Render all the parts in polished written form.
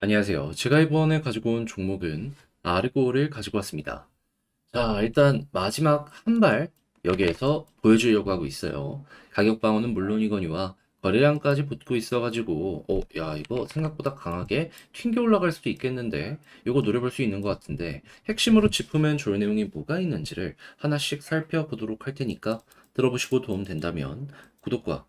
안녕하세요. 제가 이번에 가지고 온 종목은 아르고를 가지고 왔습니다. 자, 일단 마지막 한 발 여기에서 보여주려고 하고 있어요. 가격 방어는 물론이거니와 거래량까지 붙고 있어가지고 야 이거 생각보다 강하게 튕겨 올라갈 수도 있겠는데 이거 노려볼 수 있는 것 같은데 핵심으로 짚으면 좋을 내용이 뭐가 있는지를 하나씩 살펴보도록 할 테니까 들어보시고 도움 된다면 구독과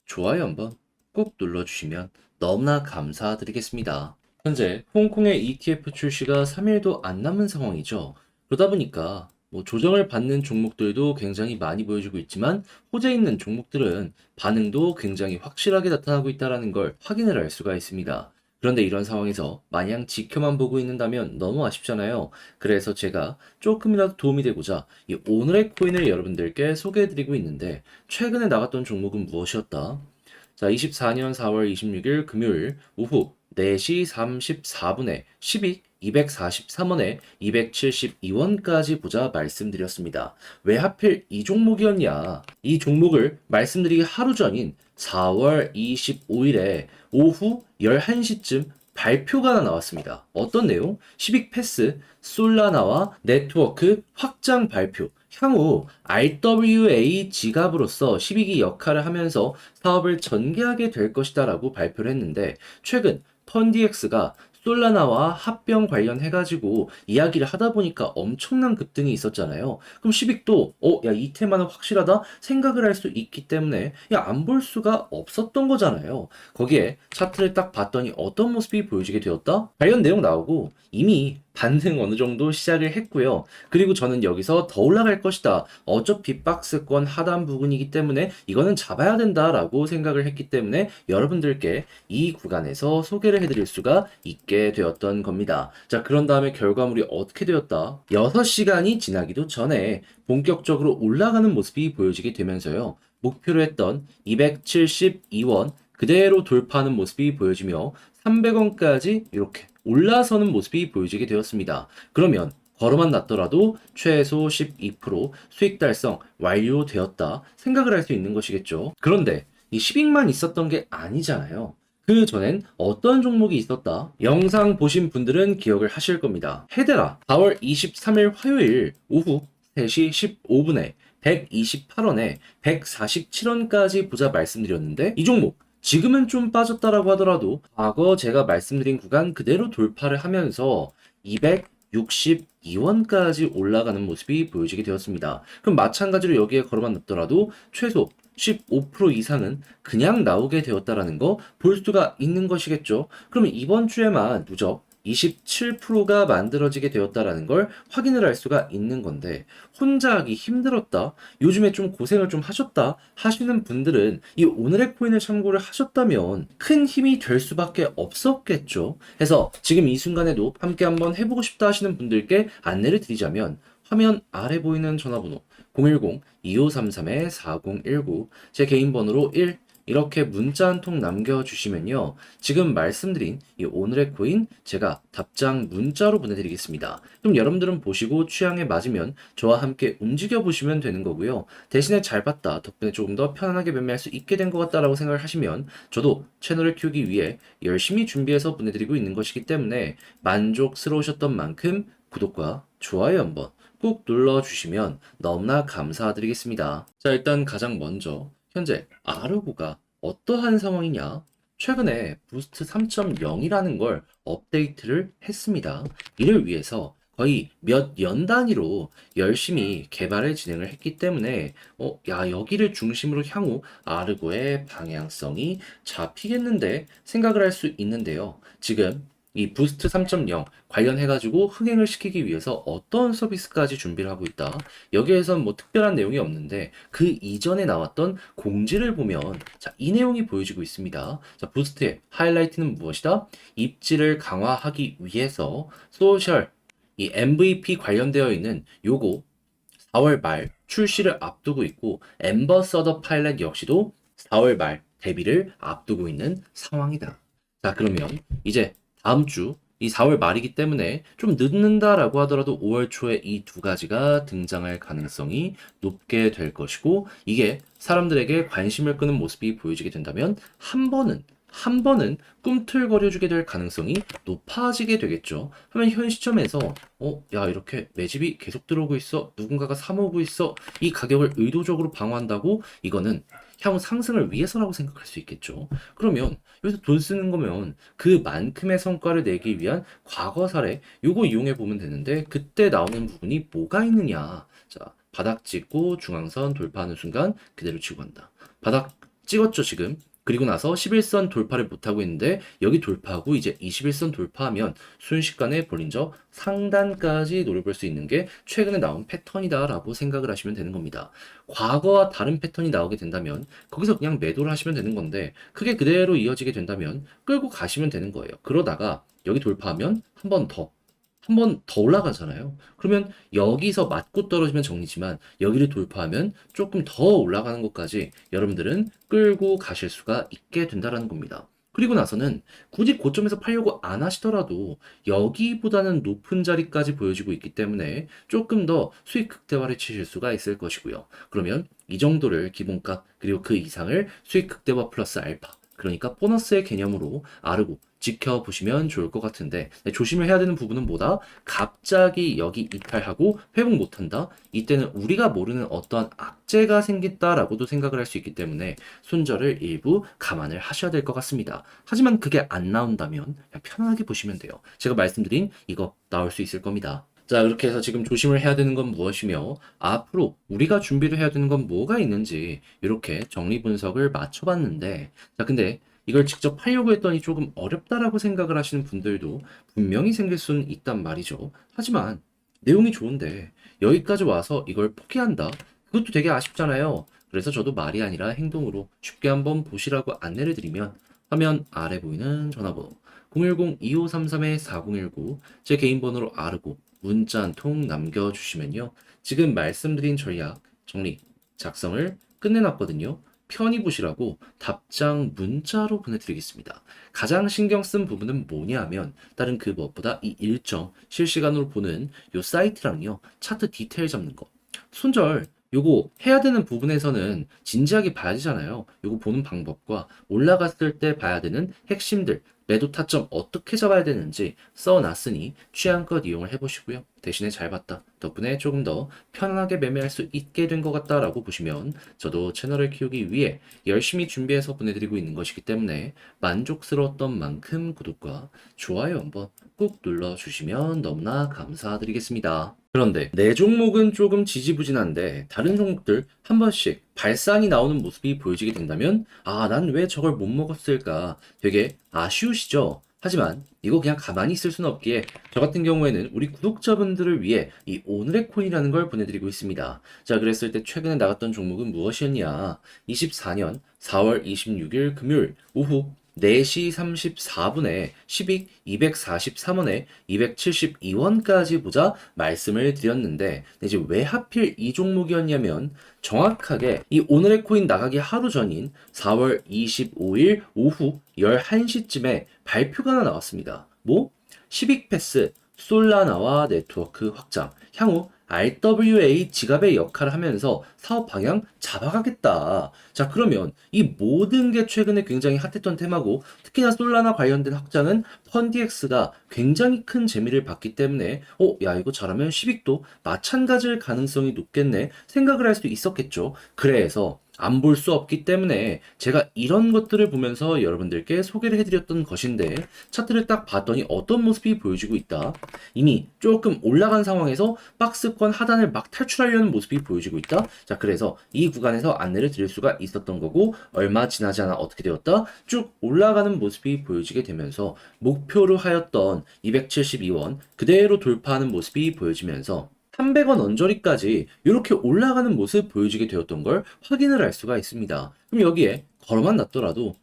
좋아요 한번 꼭 눌러주시면 너무나 감사드리겠습니다. 현재 홍콩의 ETF 출시가 3일도 안 남은 상황이죠. 그러다 보니까 조정을 받는 종목들도 굉장히 많이 보여주고 있지만 호재 있는 종목들은 반응도 굉장히 확실하게 나타나고 있다는 걸 확인을 할 수가 있습니다. 그런데 이런 상황에서 마냥 지켜만 보고 있는다면 너무 아쉽잖아요. 그래서 제가 조금이라도 도움이 되고자 이 오늘의 코인을 여러분들께 소개해드리고 있는데 최근에 나갔던 종목은 무엇이었다? 자, 24년 4월 26일 금요일 오후 4시 34분에 12, 243원에 272원까지 보자 말씀드렸습니다. 왜 하필 이 종목이었냐? 이 종목을 말씀드리기 하루 전인 4월 25일에 오후 11시쯤 발표가 하나 나왔습니다. 어떤 내용? 시빅 패스, 솔라나와 네트워크 확장 발표. 향후 RWA 지갑으로서 12기 역할을 하면서 사업을 전개하게 될 것이다라고 발표를 했는데 최근 펀디엑스가 솔라나와 합병 관련해가지고 이야기를 하다 보니까 엄청난 급등이 있었잖아요. 그럼 시빅도 야, 이 테마는 확실하다 생각을 할 수 있기 때문에 야, 안 볼 수가 없었던 거잖아요. 거기에 차트를 딱 봤더니 어떤 모습이 보여지게 되었다? 관련 내용 나오고 이미 반등 어느 정도 시작을 했고요. 그리고 저는 여기서 더 올라갈 것이다. 어차피 박스권 하단 부분이기 때문에 이거는 잡아야 된다라고 생각을 했기 때문에 여러분들께 이 구간에서 소개를 해드릴 수가 있게 되었던 겁니다. 자, 그런 다음에 결과물이 어떻게 되었다? 6시간이 지나기도 전에 본격적으로 올라가는 모습이 보여지게 되면서요. 목표로 했던 272원 그대로 돌파하는 모습이 보여지며 300원까지 이렇게 올라서는 모습이 보여지게 되었습니다. 그러면 걸어만 놨더라도 최소 12% 수익 달성 완료되었다 생각을 할 수 있는 것이겠죠. 그런데 이 10익만 있었던 게 아니잖아요. 그 전엔 어떤 종목이 있었다? 영상 보신 분들은 기억을 하실 겁니다. 헤데라 4월 23일 화요일 오후 3시 15분에 128원에 147원까지 보자 말씀드렸는데 이 종목 지금은 좀 빠졌다라고 하더라도 과거 제가 말씀드린 구간 그대로 돌파를 하면서 262원까지 올라가는 모습이 보여지게 되었습니다. 그럼 마찬가지로 여기에 걸어만 놨더라도 최소 15% 이상은 그냥 나오게 되었다라는 거 볼 수가 있는 것이겠죠. 그러면 이번 주에만 누적 27%가 만들어지게 되었다라는 걸 확인을 할 수가 있는 건데 혼자 하기 힘들었다. 요즘에 좀 고생을 좀 하셨다 하시는 분들은 이 오늘의 코인을 참고를 하셨다면 큰 힘이 될 수밖에 없었겠죠. 해서 지금 이 순간에도 함께 한번 해보고 싶다 하시는 분들께 안내를 드리자면 화면 아래 보이는 전화번호 010-2533-4019 제 개인 번호로 1 이렇게 문자 한 통 남겨주시면요. 지금 말씀드린 이 오늘의 코인 제가 답장 문자로 보내드리겠습니다. 그럼 여러분들은 보시고 취향에 맞으면 저와 함께 움직여 보시면 되는 거고요. 대신에 잘 봤다 덕분에 조금 더 편안하게 매매할 수 있게 된 것 같다라고 생각을 하시면 저도 채널을 키우기 위해 열심히 준비해서 보내드리고 있는 것이기 때문에 만족스러우셨던 만큼 구독과 좋아요 한번 꾹 눌러주시면 너무나 감사드리겠습니다. 자, 일단 가장 먼저 현재 아르고가 어떠한 상황이냐? 최근에 부스트 3.0이라는 걸 업데이트를 했습니다. 이를 위해서 거의 몇 연 단위로 열심히 개발을 진행을 했기 때문에 야, 여기를 중심으로 향후 아르고의 방향성이 잡히겠는데 생각을 할 수 있는데요. 지금 이 부스트 3.0 관련해가지고 흥행을 시키기 위해서 어떤 서비스까지 준비를 하고 있다. 여기에선 뭐 특별한 내용이 없는데 그 이전에 나왔던 공지를 보면 자, 이 내용이 보여지고 있습니다. 자, 부스트의 하이라이트는 무엇이다? 입지를 강화하기 위해서 소셜 이 MVP 관련되어 있는 요거 4월 말 출시를 앞두고 있고 엠버서더 파일럿 역시도 4월 말 데뷔를 앞두고 있는 상황이다. 자, 그러면 이제 다음 주 이 4월 말이기 때문에 좀 늦는다라고 하더라도 5월 초에 이 두 가지가 등장할 가능성이 높게 될 것이고 이게 사람들에게 관심을 끄는 모습이 보여지게 된다면 한 번은 한 번은 꿈틀거려주게 될 가능성이 높아지게 되겠죠. 하면 현 시점에서 야 이렇게 매집이 계속 들어오고 있어. 누군가가 사모으고 있어. 이 가격을 의도적으로 방어한다고 이거는 향후 상승을 위해서라고 생각할 수 있겠죠. 그러면 여기서 돈 쓰는 거면 그만큼의 성과를 내기 위한 과거 사례 요거 이용해 보면 되는데 그때 나오는 부분이 뭐가 있느냐. 자, 바닥 찍고 중앙선 돌파하는 순간 그대로 치고 간다. 바닥 찍었죠, 지금. 그리고 나서 11선 돌파를 못하고 있는데 여기 돌파하고 이제 21선 돌파하면 순식간에 볼린저 상단까지 노려볼 수 있는 게 최근에 나온 패턴이다라고 생각을 하시면 되는 겁니다. 과거와 다른 패턴이 나오게 된다면 거기서 그냥 매도를 하시면 되는 건데 그게 그대로 이어지게 된다면 끌고 가시면 되는 거예요. 그러다가 여기 돌파하면 한 번 더 올라가잖아요. 그러면 여기서 맞고 떨어지면 정리지만 여기를 돌파하면 조금 더 올라가는 것까지 여러분들은 끌고 가실 수가 있게 된다는 겁니다. 그리고 나서는 굳이 고점에서 팔려고 안 하시더라도 여기보다는 높은 자리까지 보여지고 있기 때문에 조금 더 수익 극대화를 치실 수가 있을 것이고요. 그러면 이 정도를 기본값 그리고 그 이상을 수익 극대화 플러스 알파 그러니까 보너스의 개념으로 아르고 지켜보시면 좋을 것 같은데 조심을 해야 되는 부분은 뭐다? 갑자기 여기 이탈하고 회복 못한다? 이때는 우리가 모르는 어떠한 악재가 생겼다라고도 생각을 할 수 있기 때문에 손절을 일부 감안을 하셔야 될 것 같습니다. 하지만 그게 안 나온다면 그냥 편안하게 보시면 돼요. 제가 말씀드린 이거 나올 수 있을 겁니다. 자, 그렇게 해서 지금 조심을 해야 되는 건 무엇이며 앞으로 우리가 준비를 해야 되는 건 뭐가 있는지 이렇게 정리 분석을 맞춰봤는데 자, 근데 이걸 직접 하려고 했더니 조금 어렵다라고 생각을 하시는 분들도 분명히 생길 수는 있단 말이죠. 하지만 내용이 좋은데 여기까지 와서 이걸 포기한다? 그것도 되게 아쉽잖아요. 그래서 저도 말이 아니라 행동으로 쉽게 한번 보시라고 안내를 드리면 화면 아래 보이는 전화번호 010-2533-4019 제 개인 번호로 아르고 문자 한 통 남겨주시면요. 지금 말씀드린 전략 정리 작성을 끝내놨거든요. 편히 보시라고 답장 문자로 보내드리겠습니다. 가장 신경 쓴 부분은 뭐냐 하면 다른 그 무엇보다 이 일정 실시간으로 보는 요 사이트랑요. 차트 디테일 잡는 거. 손절 요거 해야 되는 부분에서는 진지하게 봐야 되잖아요. 요거 보는 방법과 올라갔을 때 봐야 되는 핵심들 매도 타점 어떻게 잡아야 되는지 써놨으니 취향껏 이용을 해보시고요. 대신에 잘 봤다. 덕분에 조금 더 편안하게 매매할 수 있게 된 것 같다라고 보시면 저도 채널을 키우기 위해 열심히 준비해서 보내드리고 있는 것이기 때문에 만족스러웠던 만큼 구독과 좋아요 한번 꾹 눌러주시면 너무나 감사드리겠습니다. 그런데 내 종목은 조금 지지부진한데 다른 종목들 한 번씩 발산이 나오는 모습이 보여지게 된다면 난 왜 저걸 못 먹었을까 되게 아쉬우시죠? 하지만 이거 그냥 가만히 있을 수는 없기에 저 같은 경우에는 우리 구독자분들을 위해 이 오늘의 코인이라는 걸 보내드리고 있습니다. 자, 그랬을 때 최근에 나갔던 종목은 무엇이었냐? 24년 4월 26일 금요일 오후 4시 34분에 10익 243원에 272원까지 보자 말씀을 드렸는데 이제 왜 하필 이 종목이었냐면 정확하게 이 오늘의 코인 나가기 하루 전인 4월 25일 오후 11시쯤에 발표가 하나 나왔습니다. 뭐? 10익 패스, 솔라나와 네트워크 확장, 향후 RWA 지갑의 역할을 하면서 사업 방향 잡아가겠다. 자, 그러면 이 모든 게 최근에 굉장히 핫했던 테마고 특히나 솔라나 관련된 확장은 펀디엑스가 굉장히 큰 재미를 봤기 때문에 야 이거 잘하면 10익도 마찬가지일 가능성이 높겠네 생각을 할 수 있었겠죠. 그래서 안 볼 수 없기 때문에 제가 이런 것들을 보면서 여러분들께 소개를 해드렸던 것인데 차트를 딱 봤더니 어떤 모습이 보여지고 있다. 이미 조금 올라간 상황에서 박스권 하단을 막 탈출하려는 모습이 보여지고 있다. 자, 그래서 이 구간에서 안내를 드릴 수가 있었던 거고 얼마 지나지 않아 어떻게 되었다? 쭉 올라가는 모습이 보여지게 되면서 목표로 하였던 272원 그대로 돌파하는 모습이 보여지면서 300원 언저리까지 이렇게 올라가는 모습 보여지게 되었던 걸 확인을 할 수가 있습니다. 그럼 여기에 걸어만 놨더라도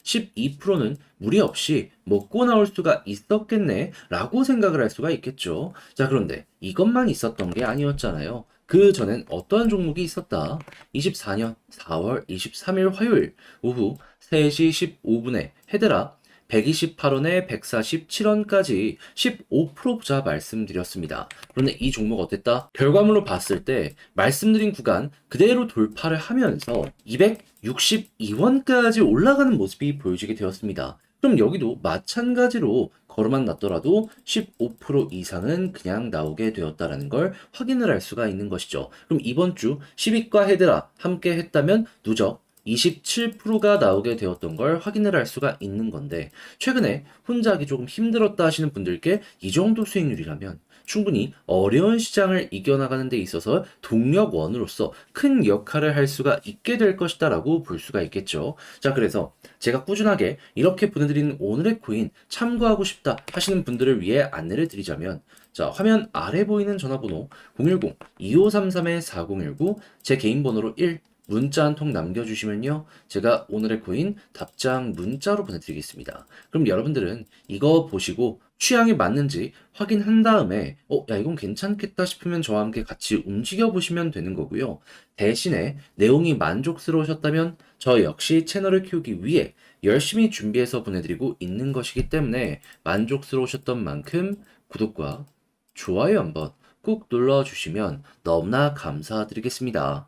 12%는 무리 없이 먹고 나올 수가 있었겠네 라고 생각을 할 수가 있겠죠. 자, 그런데 이것만 있었던 게 아니었잖아요. 그 전엔 어떠한 종목이 있었다. 24년 4월 23일 화요일 오후 3시 15분에 헤드라 128원에 147원까지 15% 부자 말씀드렸습니다. 그런데 이 종목 어땠다? 결과물로 봤을 때 말씀드린 구간 그대로 돌파를 하면서 262원까지 올라가는 모습이 보여지게 되었습니다. 그럼 여기도 마찬가지로 걸어만 놨더라도 15% 이상은 그냥 나오게 되었다라는 걸 확인을 할 수가 있는 것이죠. 그럼 이번 주 10위과 헤드라 함께 했다면 누적 27%가 나오게 되었던 걸 확인을 할 수가 있는 건데, 최근에 혼자 하기 조금 힘들었다 하시는 분들께 이 정도 수익률이라면 충분히 어려운 시장을 이겨나가는 데 있어서 동력원으로서 큰 역할을 할 수가 있게 될 것이다 라고 볼 수가 있겠죠. 자, 그래서 제가 꾸준하게 이렇게 보내드리는 오늘의 코인 참고하고 싶다 하시는 분들을 위해 안내를 드리자면, 자, 화면 아래 보이는 전화번호 010-2533-4019, 제 개인 번호로 1 문자 한 통 남겨주시면요, 제가 오늘의 코인 답장 문자로 보내드리겠습니다. 그럼 여러분들은 이거 보시고 취향에 맞는지 확인한 다음에 야, 이건 괜찮겠다 싶으면 저와 함께 같이 움직여 보시면 되는 거고요. 대신에 내용이 만족스러우셨다면 저 역시 채널을 키우기 위해 열심히 준비해서 보내드리고 있는 것이기 때문에 만족스러우셨던 만큼 구독과 좋아요 한번 꾹 눌러주시면 너무나 감사드리겠습니다.